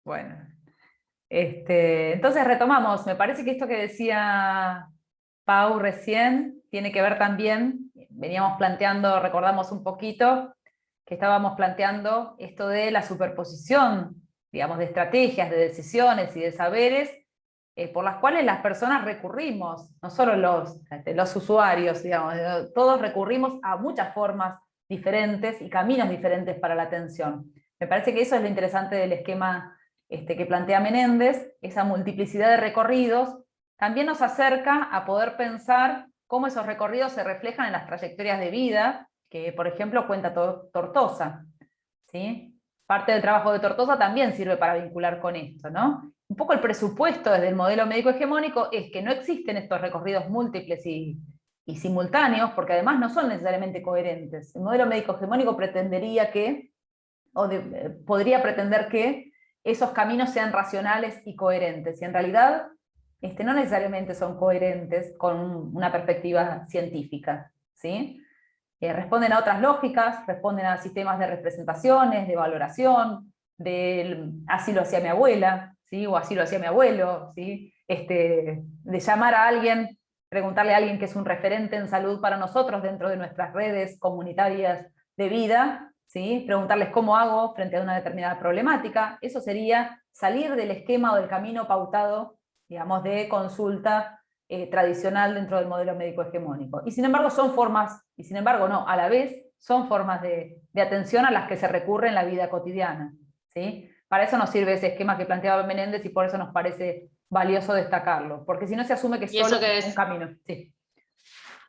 Bueno, entonces retomamos. Me parece que esto que decía Pau recién tiene que ver también, veníamos planteando, recordamos un poquito, que estábamos planteando esto de la superposición, digamos, de estrategias, de decisiones y de saberes por las cuales las personas recurrimos, no solo los usuarios, digamos, todos recurrimos a muchas formas diferentes y caminos diferentes para la atención. Me parece que eso es lo interesante del esquema que plantea Menéndez, esa multiplicidad de recorridos, también nos acerca a poder pensar cómo esos recorridos se reflejan en las trayectorias de vida, que por ejemplo cuenta Tortosa, ¿sí? Parte del trabajo de Tortosa también sirve para vincular con esto, ¿no? Un poco el presupuesto desde el modelo médico hegemónico es que no existen estos recorridos múltiples y simultáneos, porque además no son necesariamente coherentes. El modelo médico hegemónico pretendería que, podría pretender que esos caminos sean racionales y coherentes, y en realidad no necesariamente son coherentes con una perspectiva científica, ¿sí? Responden a otras lógicas, responden a sistemas de representaciones, de valoración, de así lo hacía mi abuela, ¿sí? O así lo hacía mi abuelo, ¿sí? De llamar a alguien, preguntarle a alguien que es un referente en salud para nosotros dentro de nuestras redes comunitarias de vida, ¿sí? Preguntarles cómo hago frente a una determinada problemática. Eso sería salir del esquema o del camino pautado, digamos, de consulta tradicional dentro del modelo médico hegemónico. Y sin embargo son formas, y sin embargo no, a la vez son formas de atención a las que se recurre en la vida cotidiana, ¿sí? Para eso nos sirve ese esquema que planteaba Menéndez y por eso nos parece valioso destacarlo, porque si no se asume que Y solo eso que es un es, camino. Sí.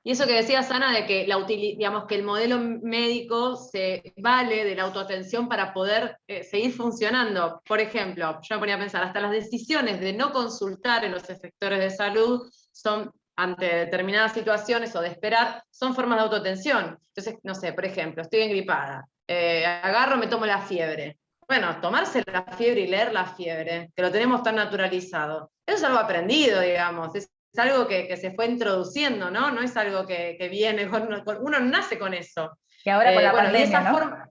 y eso que decía Sana de que digamos que el modelo médico se vale de la autoatención para poder seguir funcionando. Por ejemplo, yo me ponía a pensar, hasta las decisiones de no consultar en los efectores de salud son ante determinadas situaciones o de esperar, son formas de autoatención. Entonces, no sé, por ejemplo, estoy engripada, agarro, me tomo la fiebre. Bueno, tomarse la fiebre y leer la fiebre, que lo tenemos tan naturalizado. Eso es algo aprendido, digamos, es algo que se fue introduciendo, ¿no? No es algo que viene, uno nace con eso. Y ahora con la Bueno, y esa pandemia, ¿no? forma,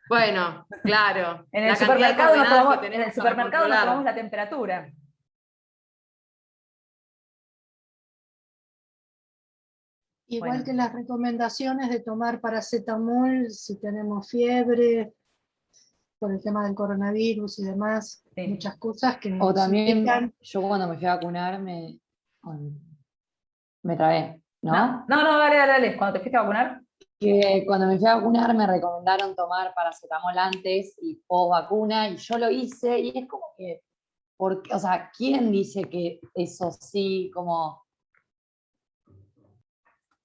bueno, claro, En el la cantidad de supermercado coordenadas que en el tenemos para supermercado nos tomamos controlar. la temperatura. Igual Bueno, que las recomendaciones de tomar paracetamol si tenemos fiebre, por el tema del coronavirus y demás, sí. muchas cosas que O nos también, indican. yo cuando me fui a vacunar me trabé, No, ¿no? no, no, dale, dale, dale. Cuando te fuiste a vacunar, Que cuando me fui a vacunar me recomendaron tomar paracetamol antes y post vacuna, y yo lo hice, y es como que, o sea, ¿quién dice que eso sí, como...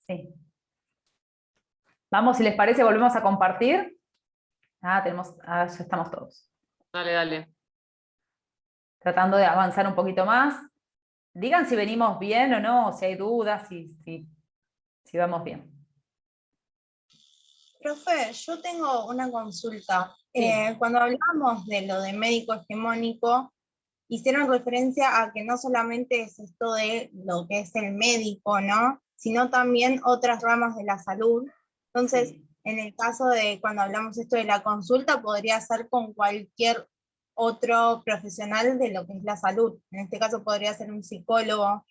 sí. Vamos, si les parece, volvemos a compartir. Ya estamos todos. Dale, dale. Tratando de avanzar un poquito más. Digan si venimos bien o no, si hay dudas, si vamos bien. Profe, yo tengo una consulta. Sí. Cuando hablamos de lo de médico hegemónico, hicieron referencia a que no solamente es esto de lo que es el médico, ¿no? Sino también otras ramas de la salud. Entonces, Sí. en el caso de cuando hablamos esto de la consulta, podría ser con cualquier otro profesional de lo que es la salud. En este caso podría ser un psicólogo,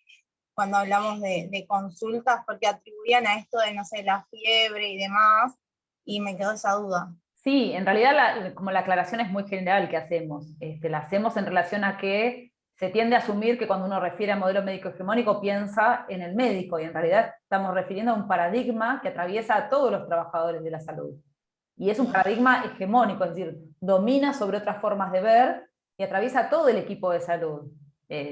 cuando hablamos de consultas, porque atribuían a esto de, no sé, la fiebre y demás, y me quedó esa duda. Sí, en realidad como la aclaración es muy general que hacemos. La hacemos en relación a que se tiende a asumir que cuando uno refiere a modelo médico hegemónico piensa en el médico, y en realidad estamos refiriendo a un paradigma que atraviesa a todos los trabajadores de la salud. Y es un paradigma hegemónico, es decir, domina sobre otras formas de ver y atraviesa a todo el equipo de salud.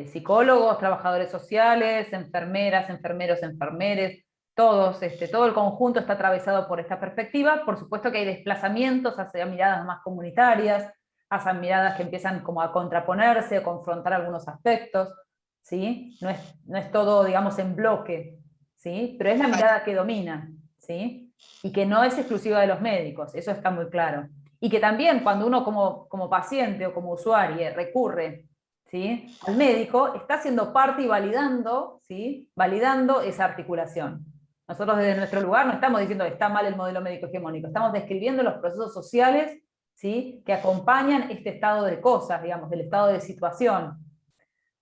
Psicólogos, trabajadores sociales, enfermeras, enfermeros, enfermeres, todos, todo el conjunto está atravesado por esta perspectiva. Por supuesto que hay desplazamientos hacia miradas más comunitarias, hacia miradas que empiezan como a contraponerse o confrontar algunos aspectos, ¿sí? No es todo, digamos, en bloque, ¿sí? Pero es la mirada que domina, ¿sí? Y que no es exclusiva de los médicos, eso está muy claro. Y que también cuando uno como paciente o como usuario recurre, ¿sí?, al médico, está siendo parte y validando, ¿sí?, validando esa articulación. Nosotros desde nuestro lugar no estamos diciendo que está mal el modelo médico hegemónico, estamos describiendo los procesos sociales ¿sí?, que acompañan este estado de cosas, digamos, del estado de situación,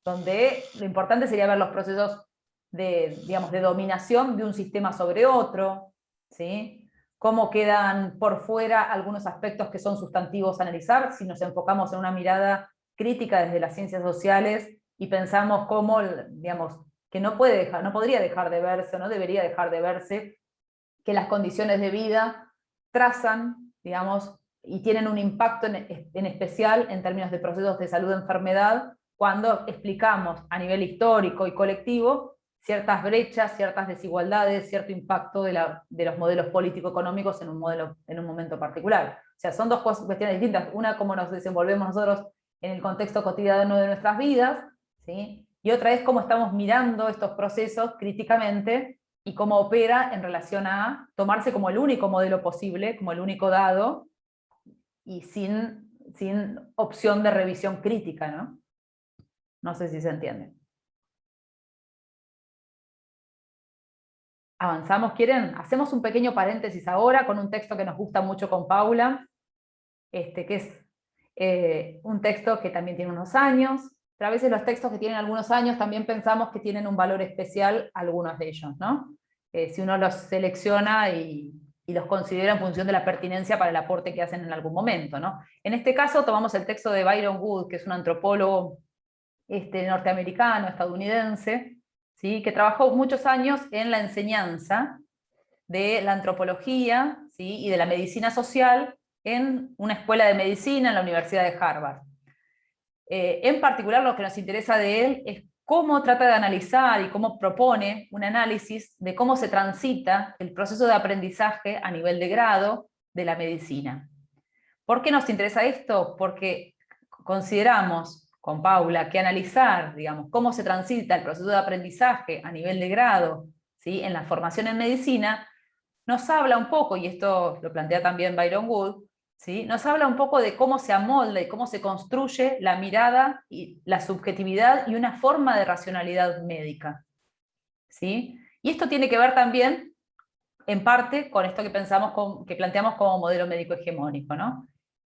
donde lo importante sería ver los procesos de, digamos, de dominación de un sistema sobre otro, ¿sí?, cómo quedan por fuera algunos aspectos que son sustantivos a analizar, si nos enfocamos en una mirada crítica desde las ciencias sociales y pensamos cómo, digamos, que no podría dejar de verse, o no debería dejar de verse, que las condiciones de vida trazan, digamos, y tienen un impacto en especial en términos de procesos de salud-enfermedad, cuando explicamos a nivel histórico y colectivo ciertas brechas, ciertas desigualdades, cierto impacto de los modelos político-económicos en un momento particular. O sea, son dos cuestiones distintas. Una, cómo nos desenvolvemos nosotros en el contexto cotidiano de nuestras vidas, ¿sí?, y otra es cómo estamos mirando estos procesos críticamente y cómo opera en relación a tomarse como el único modelo posible, como el único dado, y sin opción de revisión crítica, ¿no? No sé si se entiende. ¿Avanzamos? ¿Quieren? Hacemos un pequeño paréntesis ahora con un texto que nos gusta mucho con Paula, que es un texto que también tiene unos años, pero a veces los textos que tienen algunos años también pensamos que tienen un valor especial algunos de ellos, ¿no? Si uno los selecciona y los considera en función de la pertinencia para el aporte que hacen en algún momento, ¿no? En este caso tomamos el texto de Byron Wood, que es un antropólogo norteamericano, estadounidense, ¿sí?, que trabajó muchos años en la enseñanza de la antropología, ¿sí?, y de la medicina social en una escuela de medicina en la Universidad de Harvard. En particular, lo que nos interesa de él es cómo trata de analizar y cómo propone un análisis de cómo se transita el proceso de aprendizaje a nivel de grado de la medicina. ¿Por qué nos interesa esto? Porque consideramos con Paula que analizar, digamos, cómo se transita el proceso de aprendizaje a nivel de grado, ¿sí?, en la formación en medicina, nos habla un poco, y esto lo plantea también Byron Wood, ¿sí?, nos habla un poco de cómo se amolda y cómo se construye la mirada y la subjetividad y una forma de racionalidad médica, ¿sí? Y esto tiene que ver también, en parte, con esto que planteamos como modelo médico hegemónico, ¿no?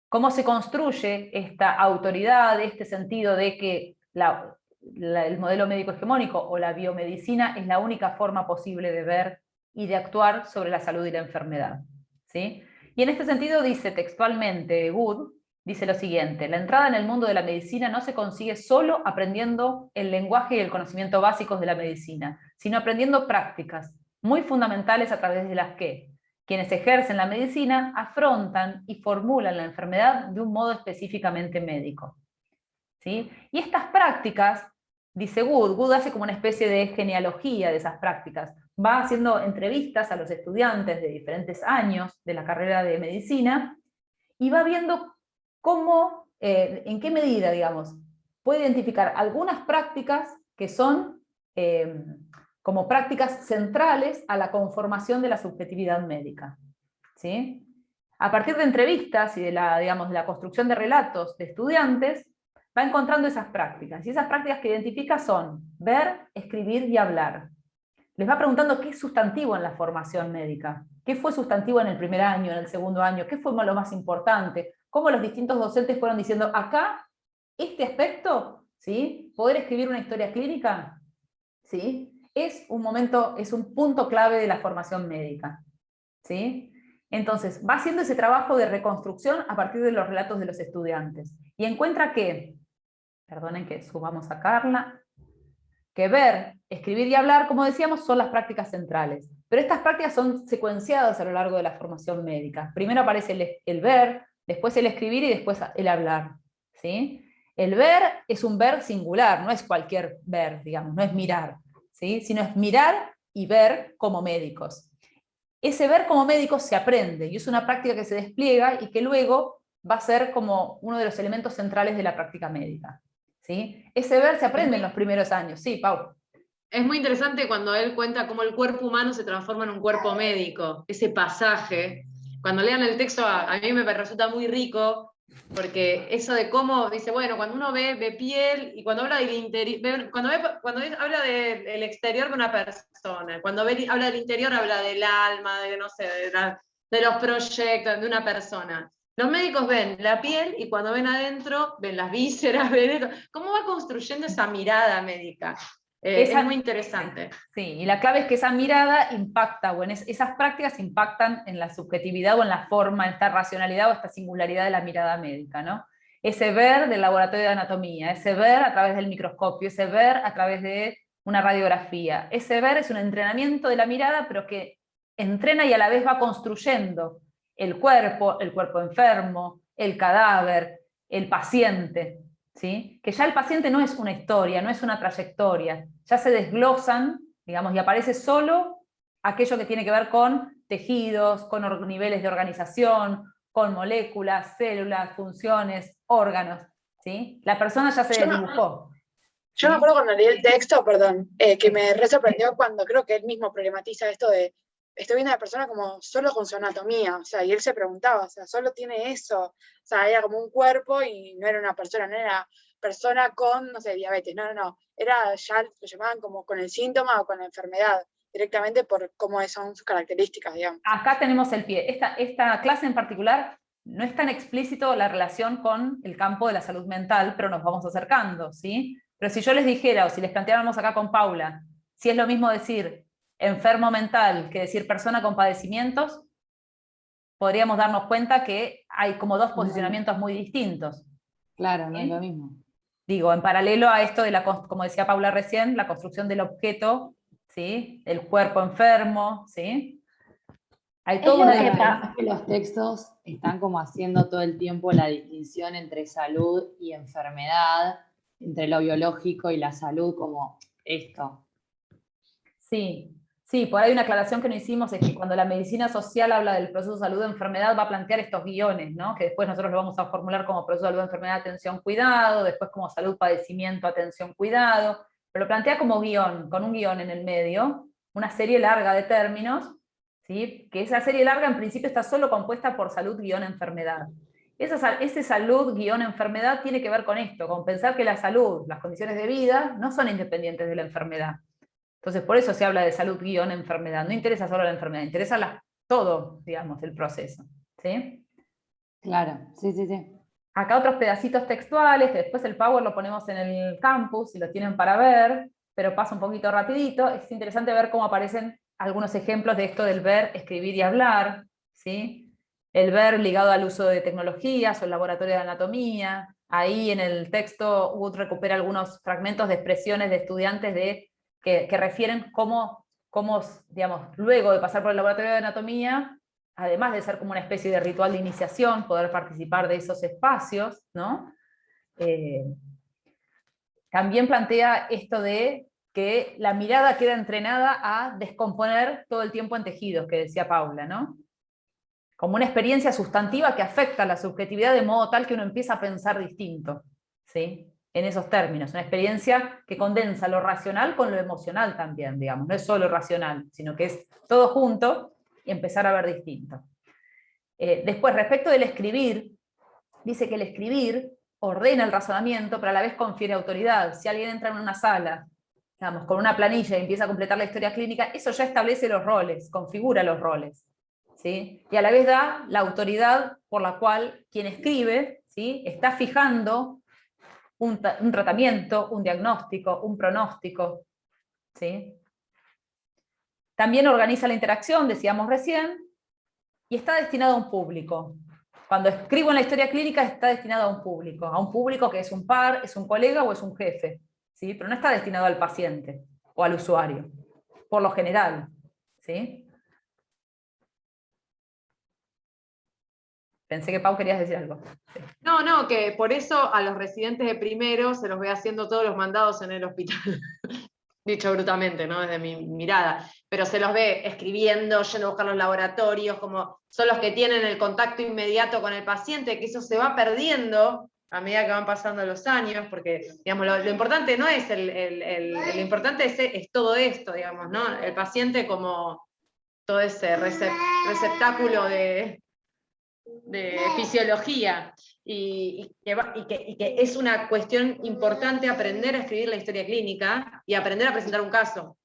Cómo se construye esta autoridad, este sentido de que el modelo médico hegemónico o la biomedicina es la única forma posible de ver y de actuar sobre la salud y la enfermedad, ¿sí? Y en este sentido dice textualmente Wood, dice lo siguiente: la entrada en el mundo de la medicina no se consigue solo aprendiendo el lenguaje y el conocimiento básicos de la medicina, sino aprendiendo prácticas muy fundamentales a través de las que quienes ejercen la medicina afrontan y formulan la enfermedad de un modo específicamente médico, ¿sí? Y estas prácticas, dice Wood hace como una especie de genealogía de esas prácticas, va haciendo entrevistas a los estudiantes de diferentes años de la carrera de medicina y va viendo cómo, en qué medida, digamos, puede identificar algunas prácticas que son como prácticas centrales a la conformación de la subjetividad médica, ¿sí? A partir de entrevistas y de digamos, de la construcción de relatos de estudiantes, va encontrando esas prácticas, y esas prácticas que identifica son ver, escribir y hablar. Les va preguntando qué es sustantivo en la formación médica, qué fue sustantivo en el primer año, en el segundo año, qué fue lo más importante, cómo los distintos docentes fueron diciendo, acá, este aspecto, ¿sí?, poder escribir una historia clínica, ¿sí?, es un punto clave de la formación médica, ¿sí? Entonces, va haciendo ese trabajo de reconstrucción a partir de los relatos de los estudiantes, y encuentra que, perdonen que subamos a Carla, que ver, escribir y hablar, como decíamos, son las prácticas centrales. Pero estas prácticas son secuenciadas a lo largo de la formación médica. Primero aparece el ver, después el escribir y después el hablar, ¿sí? El ver es un ver singular, no es cualquier ver, digamos, no es mirar, ¿sí?, sino es mirar y ver como médicos. Ese ver como médicos se aprende, y es una práctica que se despliega y que luego va a ser como uno de los elementos centrales de la práctica médica, ¿sí? Ese ver se aprende en los primeros años. Sí, Pau. Es muy interesante cuando él cuenta cómo el cuerpo humano se transforma en un cuerpo médico, ese pasaje. Cuando lean el texto, a mí me resulta muy rico, porque eso de cómo, dice, bueno, cuando uno ve piel, y cuando habla del interior, cuando habla del exterior de una persona, cuando habla del interior, habla del alma, de, no sé, de los proyectos de una persona. Los médicos ven la piel y cuando ven adentro, ven las vísceras, ven esto. ¿Cómo va construyendo esa mirada médica? Es muy interesante. Sí, y la clave es que esa mirada impacta, o esas prácticas impactan en la subjetividad o en la forma, en esta racionalidad o esta singularidad de la mirada médica, ¿no? Ese ver del laboratorio de anatomía, ese ver a través del microscopio, ese ver a través de una radiografía. Ese ver es un entrenamiento de la mirada, pero que entrena y a la vez va construyendo el cuerpo enfermo, el cadáver, el paciente, ¿sí? Que ya el paciente no es una historia, no es una trayectoria, ya se desglosan, digamos, y aparece solo aquello que tiene que ver con tejidos, con niveles de organización, con moléculas, células, funciones, órganos, ¿sí? La persona ya se desdibujó. Yo me acuerdo cuando leí el texto, perdón, que me re sorprendió cuando creo que él mismo problematiza esto de, estoy viendo a la persona como solo con su anatomía, o sea, y él se preguntaba, o sea, solo tiene eso, o sea, era como un cuerpo y no era una persona, no era persona con, no sé, diabetes, no, era ya lo llamaban como con el síntoma o con la enfermedad, directamente por cómo son sus características, digamos. Acá tenemos el pie. Esta clase en particular no es tan explícito la relación con el campo de la salud mental, pero nos vamos acercando, ¿sí? Pero si yo les dijera, o si les planteáramos acá con Paula, si es lo mismo decir enfermo mental que decir persona con padecimientos, podríamos darnos cuenta que hay como dos posicionamientos muy distintos. Claro, no ¿Sí? es lo mismo. Digo, en paralelo a esto de como decía Paula recién, la construcción del objeto, ¿sí? El cuerpo enfermo, ¿sí? Hay toda una diferencia. Los textos están como haciendo todo el tiempo la distinción entre salud y enfermedad, entre lo biológico y la salud, como esto. Sí, sí, por ahí una aclaración que no hicimos es que cuando la medicina social habla del proceso salud-enfermedad va a plantear estos guiones, ¿no? Que después nosotros lo vamos a formular como proceso salud-enfermedad, atención-cuidado, después como salud-padecimiento, atención-cuidado, pero lo plantea como guión, con un guión en el medio, una serie larga de términos, ¿sí? Que esa serie larga en principio está solo compuesta por salud-enfermedad. Ese salud-enfermedad tiene que ver con esto, con pensar que la salud, las condiciones de vida, no son independientes de la enfermedad. Entonces, por eso se habla de salud-enfermedad. No interesa solo la enfermedad, interesa todo, digamos, el proceso. ¿Sí? Claro, sí. Acá otros pedacitos textuales, que después el Power lo ponemos en el campus y lo tienen para ver, pero pasa un poquito rapidito. Es interesante ver cómo aparecen algunos ejemplos de esto del ver, escribir y hablar, ¿sí? El ver ligado al uso de tecnologías o el laboratorio de anatomía. Ahí en el texto Wood recupera algunos fragmentos de expresiones de estudiantes que refieren cómo, digamos, luego de pasar por el laboratorio de anatomía, además de ser como una especie de ritual de iniciación, poder participar de esos espacios, ¿no? También plantea esto de que la mirada queda entrenada a descomponer todo el tiempo en tejidos, que decía Paula, ¿no? Como una experiencia sustantiva que afecta a la subjetividad de modo tal que uno empieza a pensar distinto, ¿sí? En esos términos, una experiencia que condensa lo racional con lo emocional también, digamos, no es solo racional, sino que es todo junto y empezar a ver distinto. Después, respecto del escribir, dice que el escribir ordena el razonamiento, pero a la vez confiere autoridad. Si alguien entra en una sala, digamos, con una planilla y empieza a completar la historia clínica, eso ya establece los roles, configura los roles, ¿sí? Y a la vez da la autoridad por la cual quien escribe, ¿sí? Está fijando un tratamiento, un diagnóstico, un pronóstico, ¿sí? También organiza la interacción, decíamos recién, y está destinado a un público. Cuando escribo en la historia clínica está destinado a un público que es un par, es un colega o es un jefe, ¿sí? Pero no está destinado al paciente o al usuario, por lo general, ¿sí? Pensé que Pau querías decir algo. Sí. No, que por eso a los residentes de primero se los ve haciendo todos los mandados en el hospital. Dicho brutalmente, ¿no? Desde mi mirada. Pero se los ve escribiendo, yendo a buscar los laboratorios, como son los que tienen el contacto inmediato con el paciente, que eso se va perdiendo a medida que van pasando los años, porque, digamos, lo importante no es lo importante es todo esto, digamos, ¿no? El paciente como todo ese receptáculo de fisiología, y que es una cuestión importante aprender a escribir la historia clínica y aprender a presentar un caso.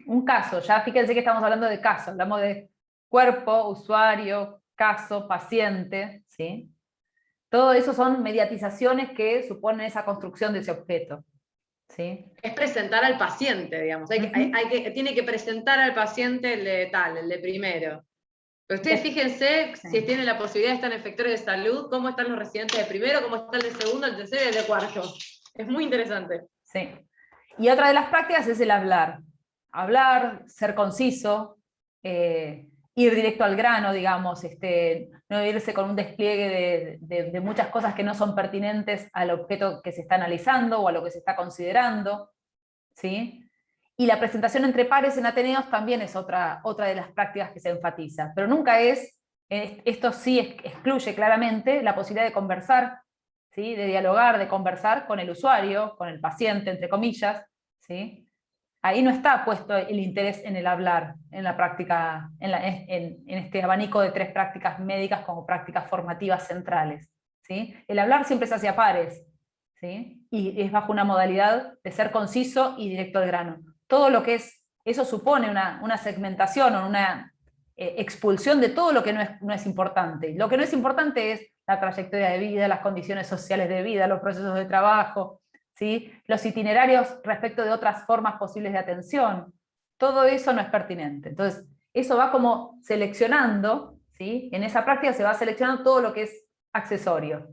Un caso, ya fíjense que estamos hablando de caso, hablamos de cuerpo, usuario, caso, paciente, ¿sí? Todo eso son mediatizaciones que suponen esa construcción de ese objeto, ¿sí? Es presentar al paciente, digamos. Tiene que presentar al paciente el de tal, el de primero. Pero ustedes fíjense, si tienen la posibilidad de estar en efectores de salud, cómo están los residentes de primero, cómo está el de segundo, el tercero y el de cuarto. Es muy interesante. Sí. Y otra de las prácticas es el hablar. Hablar, ser conciso, ir directo al grano, digamos, no irse con un despliegue de muchas cosas que no son pertinentes al objeto que se está analizando o a lo que se está considerando, ¿sí? Y la presentación entre pares en Ateneos también es otra de las prácticas que se enfatiza, pero nunca esto sí excluye claramente la posibilidad de conversar, ¿sí? De dialogar, de conversar con el usuario, con el paciente, entre comillas, ¿sí? Ahí no está puesto el interés en el hablar, en la práctica, en este abanico de 3 prácticas médicas como prácticas formativas centrales, ¿sí? El hablar siempre es hacia pares, ¿sí? Y es bajo una modalidad de ser conciso y directo al grano. Todo lo que eso supone una segmentación o una expulsión de todo lo que no es importante. Lo que no es importante es la trayectoria de vida, las condiciones sociales de vida, los procesos de trabajo, ¿sí? Los itinerarios respecto de otras formas posibles de atención. Todo eso no es pertinente. Entonces, eso va como seleccionando, ¿sí? En esa práctica se va seleccionando todo lo que es accesorio.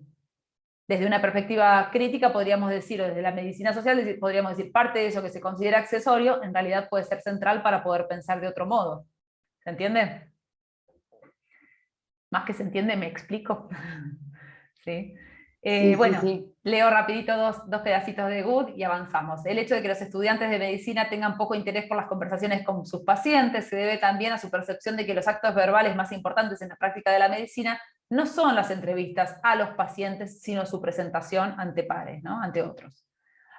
Desde una perspectiva crítica podríamos decir, o desde la medicina social podríamos decir, parte de eso que se considera accesorio en realidad puede ser central para poder pensar de otro modo. ¿Se entiende? Más que se entiende, me explico. ¿Sí? Bueno, sí. leo rapidito dos pedacitos de Good y avanzamos. El hecho de que los estudiantes de medicina tengan poco interés por las conversaciones con sus pacientes se debe también a su percepción de que los actos verbales más importantes en la práctica de la medicina no son las entrevistas a los pacientes, sino su presentación ante pares, ¿no? Ante otros.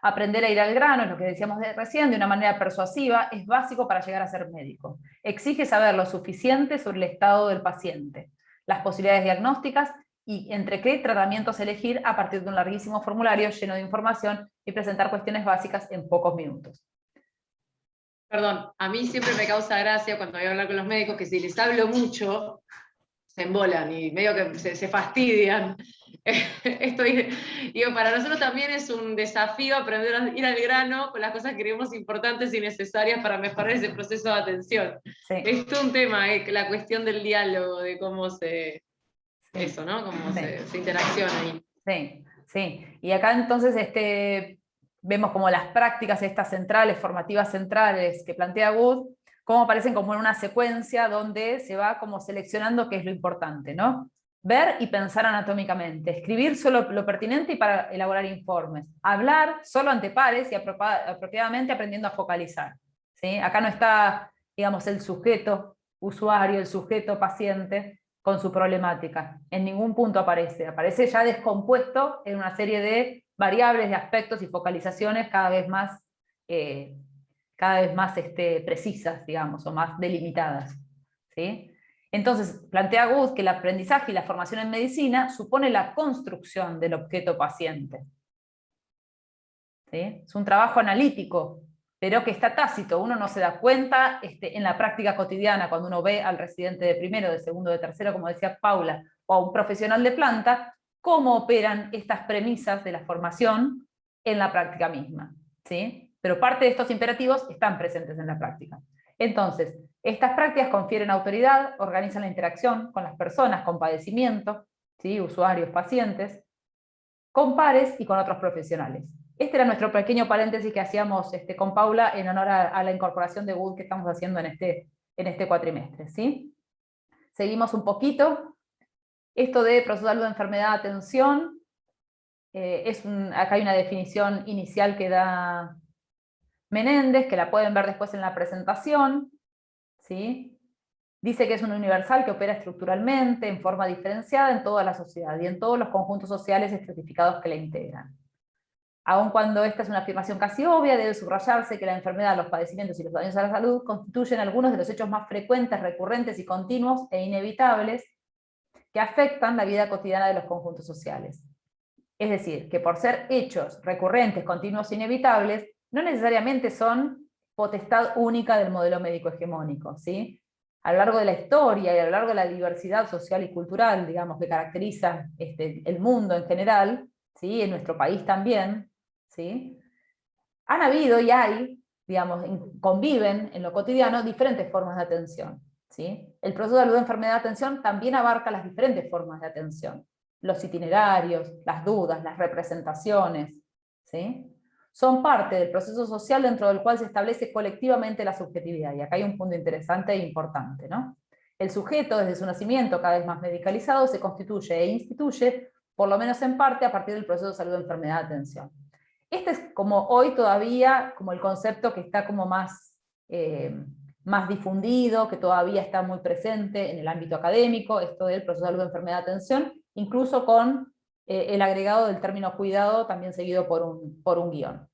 Aprender a ir al grano, es lo que decíamos recién, de una manera persuasiva, es básico para llegar a ser médico. Exige saber lo suficiente sobre el estado del paciente, las posibilidades diagnósticas y entre qué tratamientos elegir a partir de un larguísimo formulario lleno de información y presentar cuestiones básicas en pocos minutos. Perdón, a mí siempre me causa gracia cuando voy a hablar con los médicos que si les hablo mucho, se embolan y medio que se fastidian. Digo, para nosotros también es un desafío aprender a ir al grano con las cosas que creemos importantes y necesarias para mejorar ese proceso de atención. Sí. Es todo un tema, la cuestión del diálogo, de cómo eso, ¿no? Cómo Sí. se interacciona ahí. Sí, sí. Y acá entonces vemos como las prácticas estas centrales, formativas centrales que plantea Wood, cómo aparecen como en una secuencia donde se va como seleccionando qué es lo importante, ¿no? Ver y pensar anatómicamente, escribir solo lo pertinente y para elaborar informes, hablar solo ante pares y apropiadamente aprendiendo a focalizar, ¿sí? Acá no está, digamos, el sujeto usuario, el sujeto paciente con su problemática. En ningún punto aparece ya descompuesto en una serie de variables, de aspectos y focalizaciones cada vez más precisas, digamos, o más delimitadas, ¿sí? Entonces, plantea Good que el aprendizaje y la formación en medicina supone la construcción del objeto paciente, ¿sí? Es un trabajo analítico, pero que está tácito, uno no se da cuenta en la práctica cotidiana, cuando uno ve al residente de primero, de segundo, de tercero, como decía Paula, o a un profesional de planta, cómo operan estas premisas de la formación en la práctica misma, ¿sí? Pero parte de estos imperativos están presentes en la práctica. Entonces, estas prácticas confieren autoridad, organizan la interacción con las personas con padecimiento, ¿sí? Usuarios, pacientes, con pares y con otros profesionales. Este era nuestro pequeño paréntesis que hacíamos con Paula en honor a la incorporación de Wood que estamos haciendo en este cuatrimestre, ¿sí? Seguimos un poquito. Esto de proceso de salud, enfermedad, atención, acá hay una definición inicial que da Menéndez, que la pueden ver después en la presentación, ¿sí? Dice que es un universal que opera estructuralmente, en forma diferenciada en toda la sociedad y en todos los conjuntos sociales estratificados que la integran. Aun cuando esta es una afirmación casi obvia, debe subrayarse que la enfermedad, los padecimientos y los daños a la salud constituyen algunos de los hechos más frecuentes, recurrentes y continuos e inevitables que afectan la vida cotidiana de los conjuntos sociales. Es decir, que por ser hechos recurrentes, continuos e inevitables, no necesariamente son potestad única del modelo médico hegemónico, ¿sí? a lo largo de la historia y a lo largo de la diversidad social y cultural, digamos, que caracteriza el mundo en general, ¿sí? En nuestro país también, ¿sí? Han habido y hay, digamos, conviven en lo cotidiano diferentes formas de atención, ¿sí? El proceso de salud, enfermedad, atención también abarca las diferentes formas de atención, los itinerarios, las dudas, las representaciones, ¿sí? Son parte del proceso social dentro del cual se establece colectivamente la subjetividad, y acá hay un punto interesante e importante, ¿no? El sujeto, desde su nacimiento cada vez más medicalizado, se constituye e instituye, por lo menos en parte, a partir del proceso de salud, enfermedad, atención. Este es como hoy todavía como el concepto que está como más difundido, que todavía está muy presente en el ámbito académico, esto del proceso de salud, enfermedad, atención, incluso con el agregado del término cuidado, también seguido por un guión.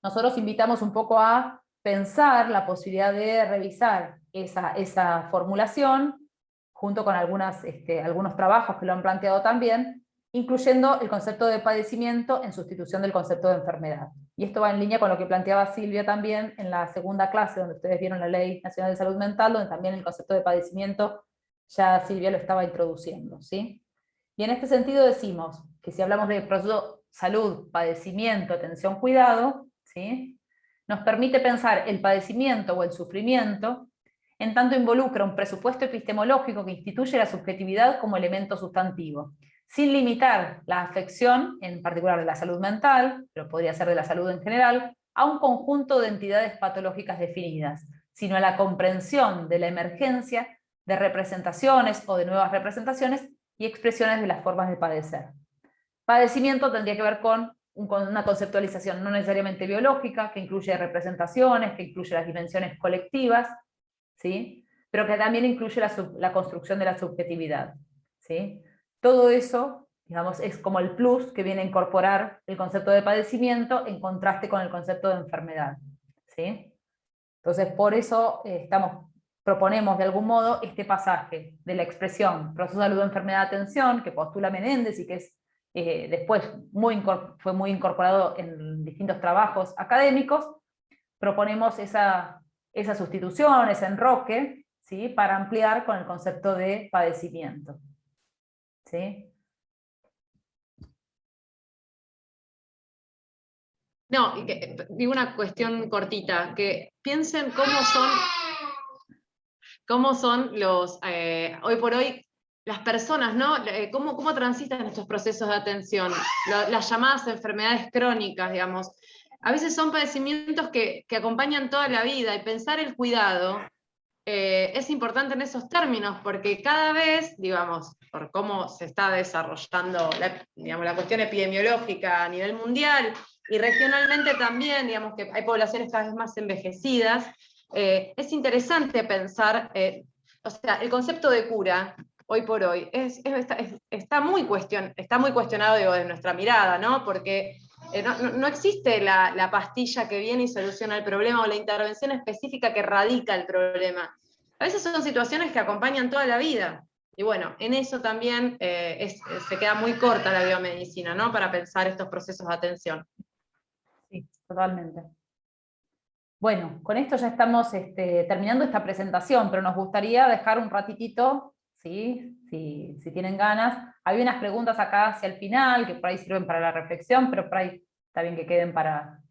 Nosotros invitamos un poco a pensar la posibilidad de revisar esa formulación, junto con algunos trabajos que lo han planteado también, incluyendo el concepto de padecimiento en sustitución del concepto de enfermedad. Y esto va en línea con lo que planteaba Silvia también en la segunda clase, donde ustedes vieron la Ley Nacional de Salud Mental, donde también el concepto de padecimiento ya Silvia lo estaba introduciendo, ¿sí? Y en este sentido decimos que si hablamos de proceso salud, padecimiento, atención, cuidado, ¿sí? Nos permite pensar el padecimiento o el sufrimiento en tanto involucra un presupuesto epistemológico que instituye la subjetividad como elemento sustantivo, sin limitar la afección, en particular de la salud mental, pero podría ser de la salud en general, a un conjunto de entidades patológicas definidas, sino a la comprensión de la emergencia de representaciones o de nuevas representaciones y expresiones de las formas de padecer. Padecimiento tendría que ver con una conceptualización no necesariamente biológica, que incluye representaciones, que incluye las dimensiones colectivas, ¿sí? Pero que también incluye la construcción de la subjetividad, ¿sí? Todo eso, digamos, es como el plus que viene a incorporar el concepto de padecimiento en contraste con el concepto de enfermedad, ¿sí? Entonces, por eso proponemos de algún modo este pasaje de la expresión proceso de salud, enfermedad, atención, que postula Menéndez y que es después fue muy incorporado en distintos trabajos académicos. Proponemos esa sustitución, ese enroque, ¿sí? Para ampliar con el concepto de padecimiento, ¿sí? No, digo una cuestión cortita, que piensen cómo son los, hoy por hoy, las personas, ¿no? ¿Cómo transitan estos procesos de atención? Las llamadas enfermedades crónicas, digamos. A veces son padecimientos que acompañan toda la vida, y pensar el cuidado es importante en esos términos, porque cada vez, digamos, por cómo se está desarrollando la cuestión epidemiológica a nivel mundial, y regionalmente también, digamos que hay poblaciones cada vez más envejecidas, es interesante pensar, o sea, el concepto de cura, hoy por hoy, está muy cuestionado, digo, de nuestra mirada, ¿no? Porque no existe la pastilla que viene y soluciona el problema, o la intervención específica que radica el problema. A veces son situaciones que acompañan toda la vida. Y bueno, en eso también se queda muy corta la biomedicina, ¿no? Para pensar estos procesos de atención. Sí, totalmente. Bueno, con esto ya estamos terminando esta presentación, pero nos gustaría dejar un ratitito, ¿sí? Si tienen ganas. Había unas preguntas acá hacia el final, que por ahí sirven para la reflexión, pero por ahí está bien que queden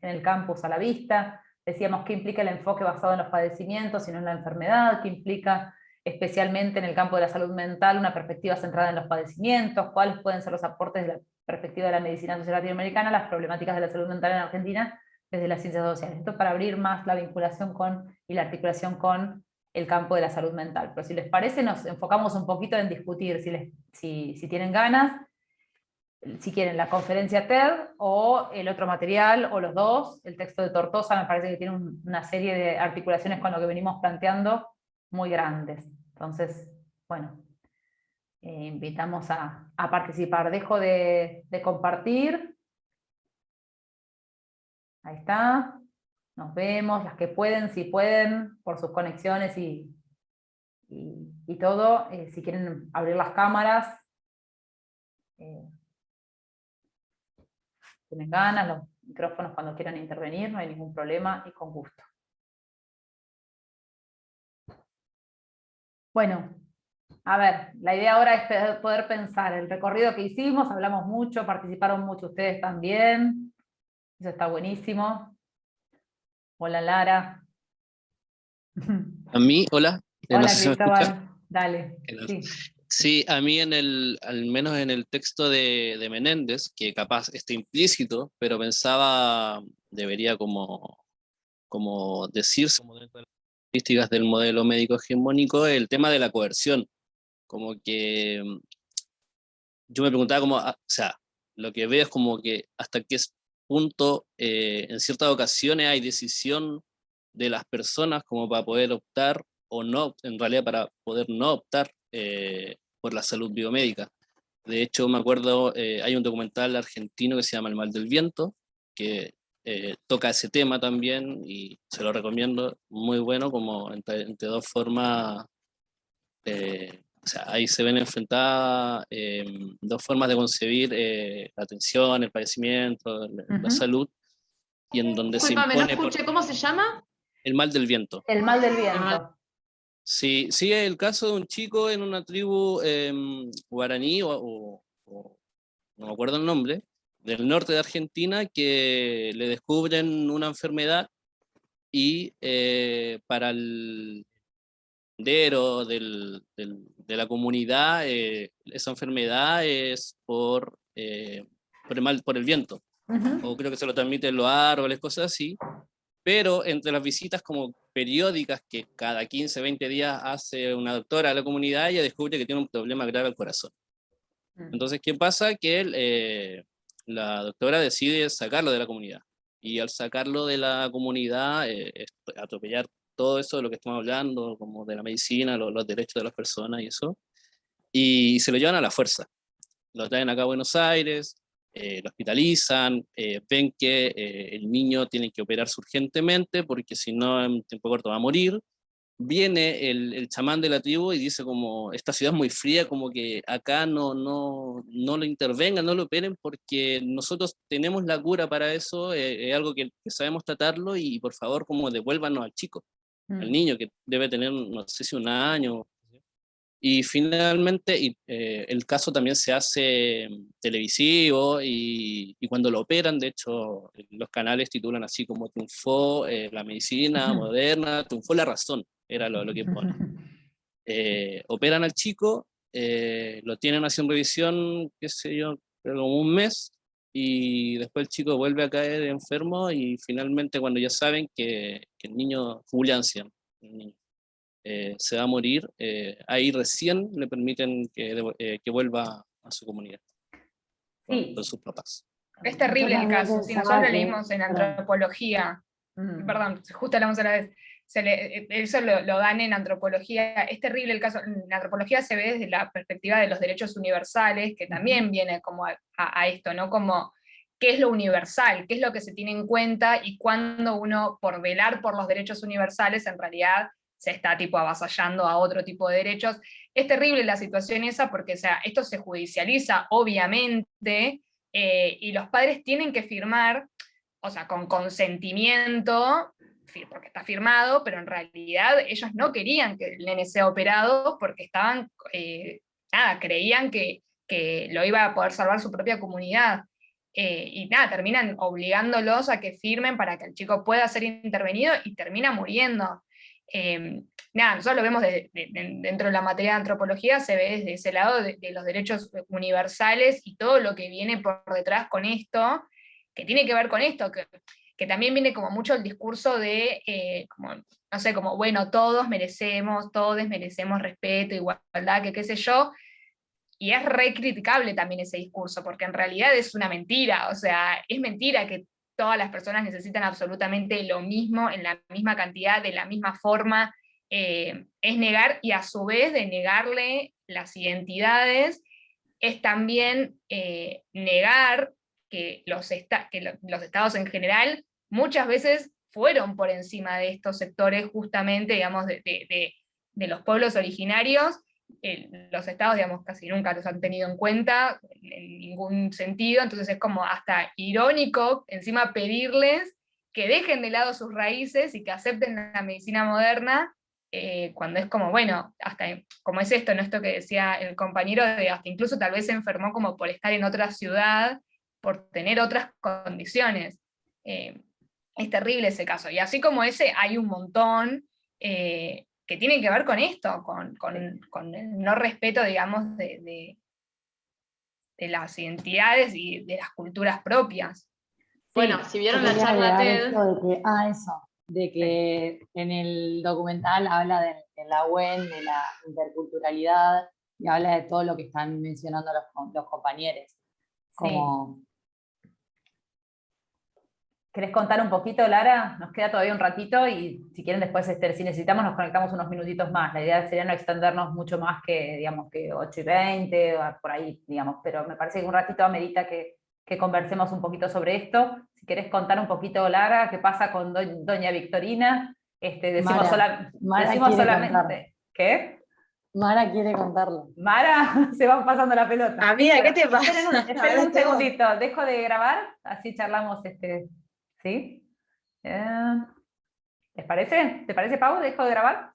en el campus a la vista. Decíamos qué implica el enfoque basado en los padecimientos y no en la enfermedad, qué implica especialmente en el campo de la salud mental una perspectiva centrada en los padecimientos, cuáles pueden ser los aportes de la perspectiva de la medicina social latinoamericana a las problemáticas de la salud mental en Argentina desde las ciencias sociales. Esto para abrir más la vinculación y la articulación con el campo de la salud mental. Pero si les parece, nos enfocamos un poquito en discutir, si tienen ganas, si quieren la conferencia TED o el otro material, o los dos. El texto de Tortosa me parece que tiene una serie de articulaciones con lo que venimos planteando muy grandes. Entonces, bueno, invitamos a participar. Dejo de compartir. Ahí está. Nos vemos, las que pueden, si pueden, por sus conexiones y todo. Si quieren abrir las cámaras, tienen ganas, los micrófonos cuando quieran intervenir, no hay ningún problema y con gusto. Bueno, a ver, la idea ahora es poder pensar el recorrido que hicimos, hablamos mucho, participaron mucho ustedes también, eso está buenísimo. Hola Lara. A mí, hola, no Hola sé si me escuchan. Cristóbal, dale, Hola. sí. Sí, a mí al menos en el texto de Menéndez, que capaz está implícito, pero pensaba, debería como decirse como dentro de las características del modelo médico hegemónico, el tema de la coerción. Como que yo me preguntaba o sea, lo que veo es como que hasta qué punto en ciertas ocasiones hay decisión de las personas como para poder optar o no, en realidad para poder no optar por la salud biomédica. De hecho, me acuerdo, hay un documental argentino que se llama El mal del viento, que toca ese tema también y se lo recomiendo, muy bueno, como entre dos formas o sea, ahí se ven enfrentadas dos formas de concebir la atención, el padecimiento, la salud, y en donde se Discúlpame, no impone escuché, ¿cómo se llama? el mal del viento. El mal del viento. Sí, sí, es el caso de un chico en una tribu guaraní, no me acuerdo el nombre, del norte de Argentina, que le descubren una enfermedad y para el de la comunidad, esa enfermedad es por el viento, o creo que se lo transmiten los árboles, cosas así, pero entre las visitas como periódicas que cada 15, 20 días hace una doctora a la comunidad, ella descubre que tiene un problema grave al corazón. Entonces, ¿qué pasa? Que la doctora decide sacarlo de la comunidad. Y al sacarlo de la comunidad, atropellar todo eso de lo que estamos hablando, como de la medicina, los derechos de las personas y eso, y se lo llevan a la fuerza. Lo traen acá a Buenos Aires, lo hospitalizan, ven que el niño tiene que operarse urgentemente porque si no en tiempo corto va a morir. Viene el chamán de la tribu y dice como, esta ciudad es muy fría, como que acá no lo intervengan, no lo operen, porque nosotros tenemos la cura para eso, es algo que sabemos tratarlo, y por favor como devuélvanos al chico, al niño que debe tener, no sé si un año. Y finalmente el caso también se hace televisivo y cuando lo operan, de hecho, los canales titulan así como triunfó la medicina moderna, triunfó la razón, era lo que ponen. Operan al chico, lo tienen haciendo revisión, qué sé yo, creo como un mes, y después el chico vuelve a caer enfermo y finalmente cuando ya saben que el niño, Julián se llama, el niño, se va a morir, ahí recién le permiten que vuelva a su comunidad con sus papás. Es terrible el caso. Si nosotros lo leímos en Perdón. antropología, perdón, justo hablamos a la vez, eso lo dan en antropología, es terrible el caso. En antropología se ve desde la perspectiva de los derechos universales, que también viene como a esto, ¿no? Como qué es lo universal, qué es lo que se tiene en cuenta y cuando uno, por velar por los derechos universales, en realidad se está tipo avasallando a otro tipo de derechos. Es terrible la situación esa porque, o sea, esto se judicializa, obviamente, y los padres tienen que firmar, o sea, con consentimiento, porque está firmado, pero en realidad ellos no querían que el nene sea operado porque estaban, creían que lo iba a poder salvar su propia comunidad. Y nada, terminan obligándolos a que firmen para que el chico pueda ser intervenido y termina muriendo. Nada, nosotros lo vemos dentro de la materia de antropología, se ve desde ese lado de los derechos universales y todo lo que viene por detrás con esto, que tiene que ver con esto, que también viene como mucho el discurso de, como, no sé, como, bueno, todos merecemos respeto, igualdad, que qué sé yo, y es re criticable también ese discurso, porque en realidad es una mentira, o sea, es mentira que todas las personas necesitan absolutamente lo mismo, en la misma cantidad, de la misma forma, es negar, y a su vez de negarle las identidades, es también negar que los estados en general muchas veces fueron por encima de estos sectores justamente, digamos, de los pueblos originarios. Los estados, digamos, casi nunca los han tenido en cuenta en ningún sentido, entonces es como hasta irónico encima pedirles que dejen de lado sus raíces y que acepten la medicina moderna, cuando es como, bueno, hasta como es esto, ¿no? Esto que decía el compañero, de hasta incluso tal vez se enfermó como por estar en otra ciudad, por tener otras condiciones. Es terrible ese caso. Y así como ese, hay un montón que tienen que ver con esto, con el no respeto, digamos, de las identidades y de las culturas propias. Bueno, si vieron Yo la quería charla agregar TED, esto de que en el documental habla de la UEN, de la interculturalidad, y habla de todo lo que están mencionando los compañeros. Como... ¿Querés contar un poquito, Lara? Nos queda todavía un ratito y si quieren después, si necesitamos, nos conectamos unos minutitos más. La idea sería no extendernos mucho más que, digamos, que 8:20 o por ahí, digamos, pero me parece que un ratito amerita que conversemos un poquito sobre esto. Si querés contar un poquito, Lara, qué pasa con doña Victorina, decimos, Mara decimos quiere solamente... contar. ¿Qué? Mara quiere contarlo. Mara, se va pasando la pelota. Amiga, ¿qué te pasa? Esperen un segundito, dejo de grabar, así charlamos, ¿sí? ¿Les parece? ¿Te parece, Pau? ¿Dejo de grabar?